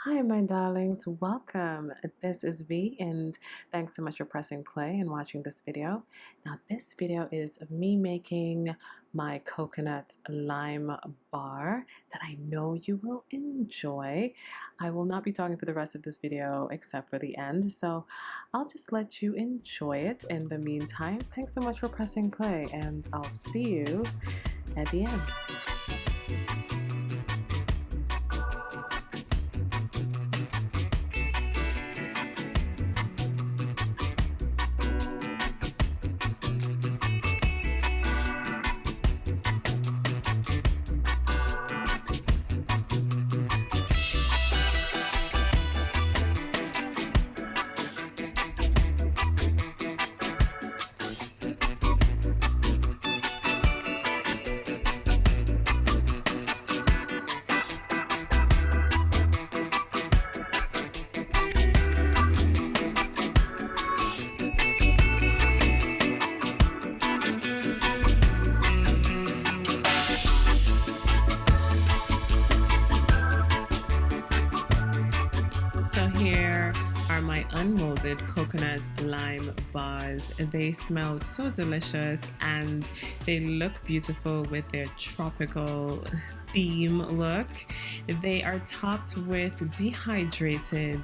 Hi, my darlings. Welcome. This is V, and thanks so much for pressing play and watching this video. Now, this video is of me making my coconut lime bar that I know you will enjoy. I will not be talking for the rest of this video except for the end, so I'll just let you enjoy it in the meantime. Thanks so much for pressing play, and I'll see you at the end. So here are my unmolded coconut lime bars. They smell so delicious and they look beautiful with their tropical theme look. They are topped with dehydrated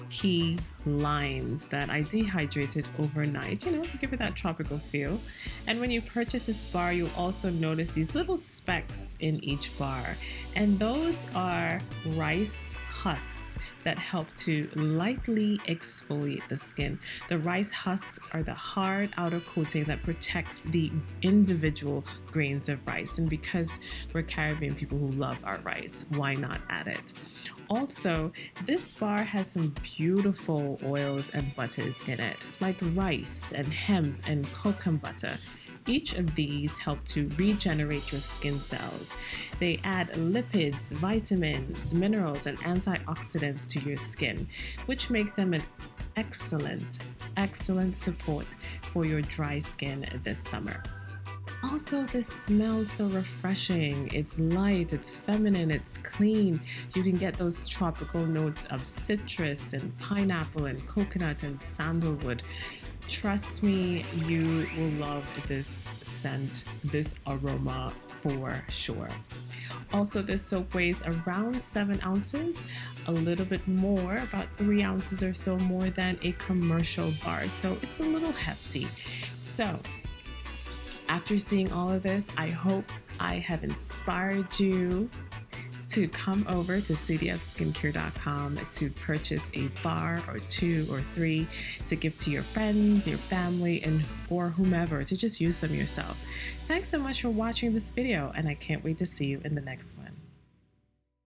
key limes that I dehydrated overnight, to give it that tropical feel. And when you purchase this bar, you'll also notice these little specks in each bar. And those are rice husks that help to lightly exfoliate the skin. The rice husks are the hard outer coating that protects the individual grains of rice. And because we're Caribbean people who love our rice, why not add it? Also, this bar has some beautiful oils and butters in it, like rice and hemp and coconut butter. Each of these help to regenerate your skin cells. They add lipids, vitamins, minerals, and antioxidants to your skin, which make them an excellent support for your dry skin this summer. Also, this smells so refreshing. It's light, it's feminine, it's clean. You can get those tropical notes of citrus and pineapple and coconut and sandalwood. Trust me, you will love this scent, this aroma for sure. Also, this soap weighs around 7 ounces, a little bit more, about 3 ounces or so more than a commercial bar. So it's a little hefty. So after seeing all of this, I hope I have inspired you to come over to cdfskincare.com to purchase a bar or 2 or 3 to give to your friends, your family, and or whomever, to just use them yourself. Thanks so much for watching this video, and I can't wait to see you in the next one.